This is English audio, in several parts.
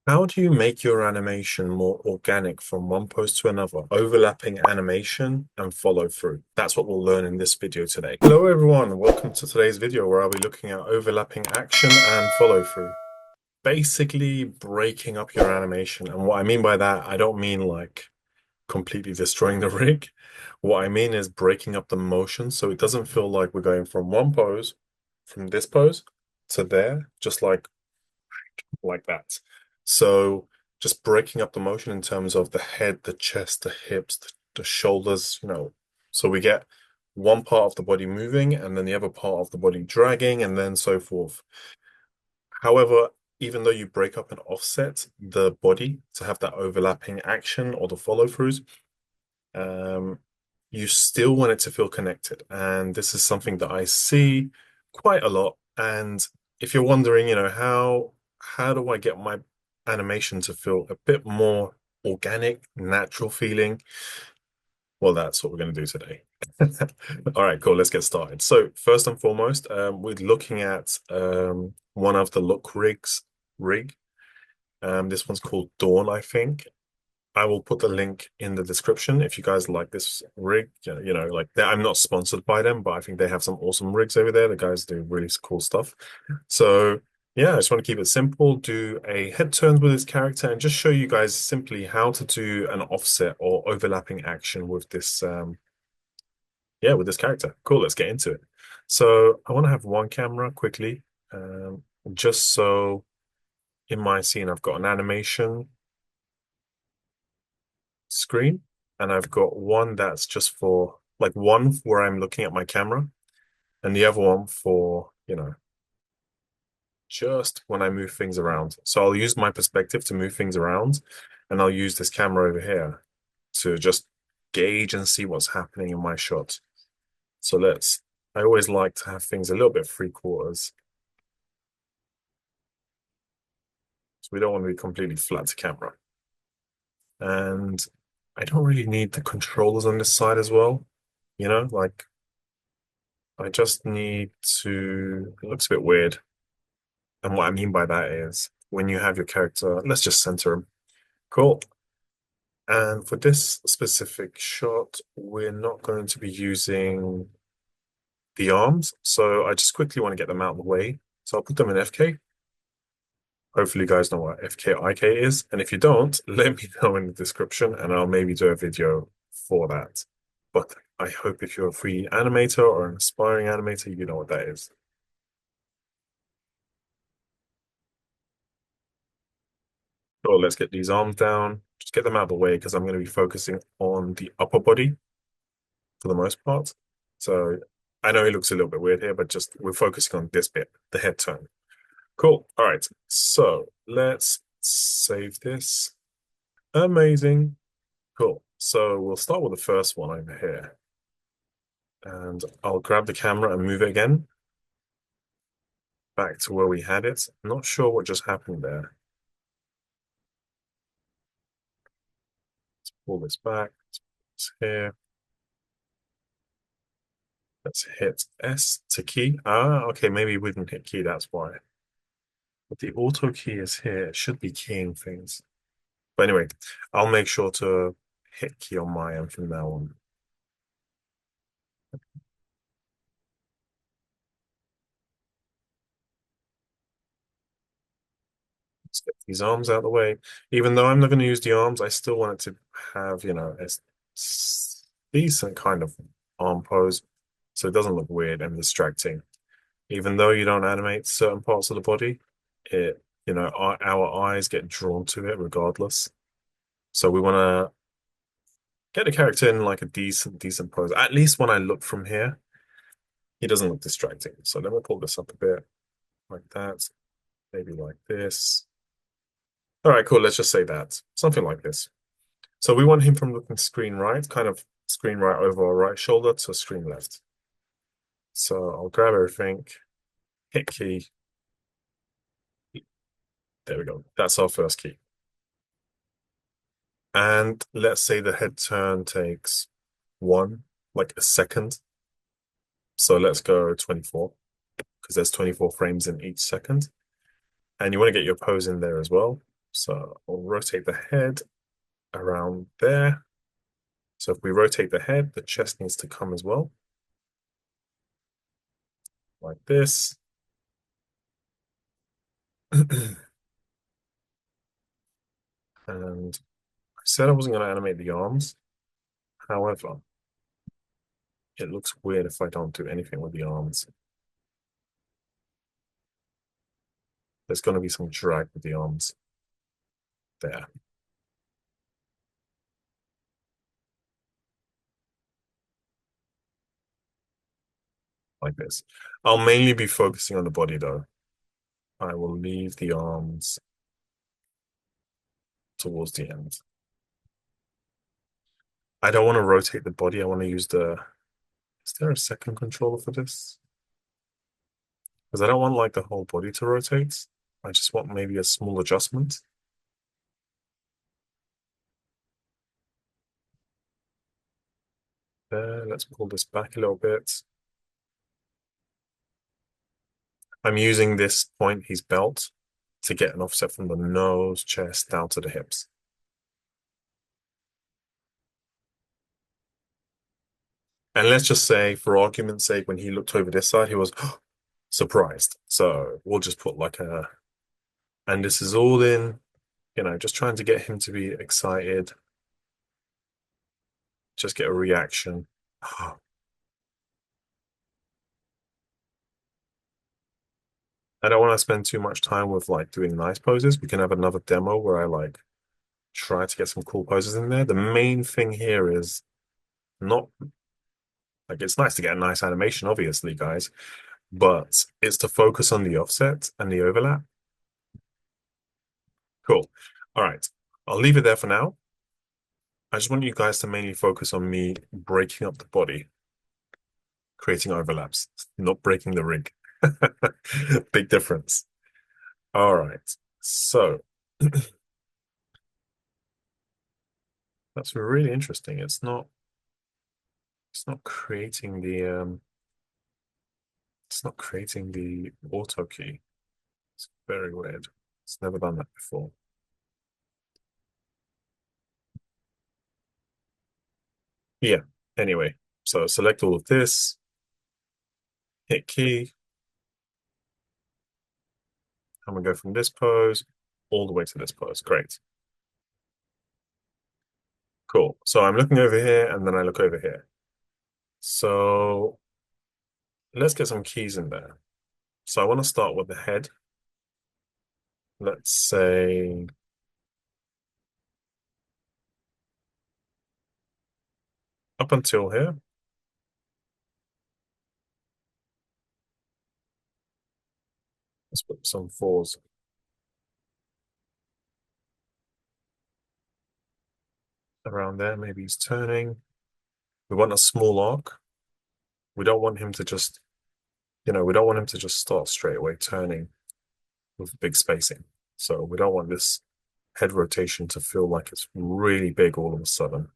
How do you make your animation more organic from one pose to another? Overlapping animation and follow through. That's what we'll learn in this video today. Hello everyone, welcome to today's video where I'll be looking at overlapping action and follow through. Basically breaking up your animation. And what I mean by that, I don't mean like completely destroying the rig. What I mean is breaking up the motion so it doesn't feel like we're going from one pose, from this pose to there, just like that. So just breaking up the motion in terms of the head, the chest, the hips, the shoulders, so we get one part of the body moving and then the other part of the body dragging and then so forth. However, even though you break up and offset the body to have that overlapping action or the follow throughs, um, you still want it to feel connected. And this is something that I see quite a lot. And if you're wondering, how do I get my animation to feel a bit more organic, natural feeling? Well, that's what we're going to do today. All right, cool. Let's get started. So first and foremost, we're looking at one of the Lookrigs rig. This one's called Dawn, I think. I will put the link in the description if you guys like this rig. Like I'm not sponsored by them, but I think they have some awesome rigs over there. The guys do really cool stuff. So yeah, I just want to keep it simple, do a head turns with this character and just show you guys simply how to do an offset or overlapping action with this with this character. Cool, let's get into it. So I want to have one camera quickly, just so in my scene I've got an animation screen, and I've got one that's just for like one where I'm looking at my camera, and the other one for, just when I move things around. So I'll use my perspective to move things around, and I'll use this camera over here to just gauge and see what's happening in my shot. So I always like to have things a little bit three quarters. So we don't want to be completely flat to camera. And I don't really need the controllers on this side as well. Like I just need to, it looks a bit weird. And what I mean by that is when you have your character, let's just center him. Cool. And for this specific shot, we're not going to be using the arms. So I just quickly want to get them out of the way. So I'll put them in FK. Hopefully you guys know what FK IK is. And if you don't, let me know in the description and I'll maybe do a video for that. But I hope if you're a free animator or an aspiring animator, you know what that is. So let's get these arms down. Just get them out of the way because I'm going to be focusing on the upper body for the most part. So I know it looks a little bit weird here, but just we're focusing on this bit, the head turn. Cool. All right. So let's save this. Amazing. Cool. So we'll start with the first one over here. And I'll grab the camera and move it again back to where we had it. Not sure what just happened there. Let's pull this back. It's here. Let's hit S to key. Ah, okay, maybe we didn't hit key, that's why. But the auto key is here. It should be keying things. But anyway, I'll make sure to hit key on my end from now on. Let's get these arms out of the way. Even though I'm not going to use the arms, I still want it to have, decent kind of arm pose so it doesn't look weird and distracting. Even though you don't animate certain parts of the body, our eyes get drawn to it regardless. So we want to get the character in like a decent pose. At least when I look from here, he doesn't look distracting. So let me pull this up a bit like that, maybe like this. All right, cool. Let's just say that. Something like this. So we want him from looking screen right, kind of screen right over our right shoulder to screen left. So I'll grab everything, hit key. There we go. That's our first key. And let's say the head turn takes like a second. So let's go 24 because there's 24 frames in each second. And you want to get your pose in there as well. So I'll rotate the head around there. So if we rotate the head, the chest needs to come as well, like this. And I said I wasn't going to animate the arms. However, it looks weird if I don't do anything with the arms. There's going to be some drag with the arms there. Like this. I'll mainly be focusing on the body though. I will leave the arms towards the end. I don't want to rotate the body. I want to use the... Is there a second controller for this? Because I don't want like the whole body to rotate. I just want maybe a small adjustment. There, let's pull this back a little bit. I'm using this point, his belt, to get an offset from the nose, chest, down to the hips. And let's just say, for argument's sake, when he looked over this side, he was surprised. So we'll just put like a, and this is all in, just trying to get him to be excited. Just get a reaction. I don't want to spend too much time with like doing nice poses. We can have another demo where I like try to get some cool poses in there. The main thing here is not like it's nice to get a nice animation, obviously, guys, but it's to focus on the offset and the overlap. Cool. All right. I'll leave it there for now. I just want you guys to mainly focus on me breaking up the body, creating overlaps, not breaking the rig. Big difference. All right. So that's really interesting. It's not creating the auto key. It's very weird. It's never done that before. Yeah. Anyway, so select all of this, hit key, and we go from this pose all the way to this pose. Great. Cool. So I'm looking over here and then I look over here. So let's get some keys in there. So I want to start with the head. Let's say up until here. Let's put some fours around there. Maybe he's turning. We want a small arc. We don't want him to just, we don't want him to just start straight away turning with big spacing. So we don't want this head rotation to feel like it's really big all of a sudden.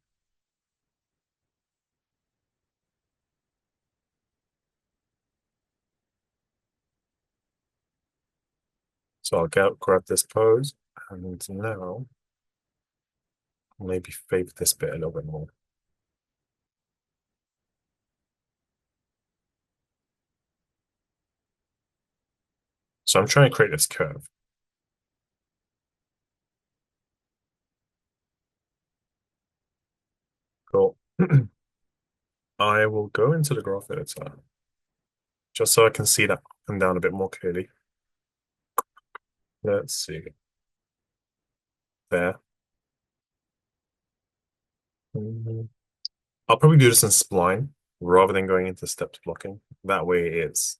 So I'll grab this pose and now maybe favor this bit a little bit more. So I'm trying to create this curve. Cool. I will go into the graph editor just so I can see that up and down a bit more clearly. Let's see. There. I'll probably do this in spline rather than going into stepped blocking. That way it's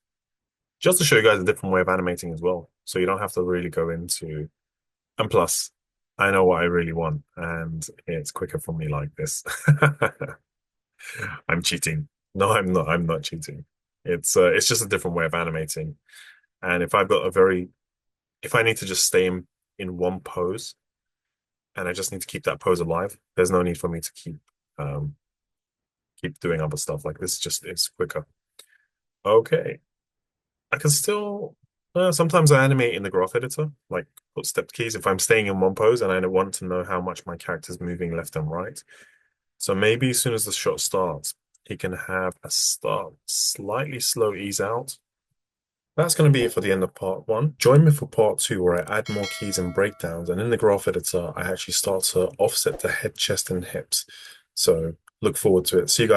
just to show you guys a different way of animating as well. So you don't have to really go into, and plus, I know what I really want and it's quicker for me like this. I'm cheating. No, I'm not. I'm not cheating. It's just a different way of animating. And if I need to just stay in one pose and I just need to keep that pose alive, there's no need for me to keep doing other stuff like this. Just it's quicker. Okay. I can still Sometimes I animate in the graph editor, like put stepped keys if I'm staying in one pose and I want to know how much my character's moving left and right. So maybe as soon as the shot starts, he can have a start, slightly slow ease out. That's going to be it for the end of part one. Join me for part two, where I add more keys and breakdowns. And in the graph editor, I actually start to offset the head, chest, and hips. So look forward to it. See you guys.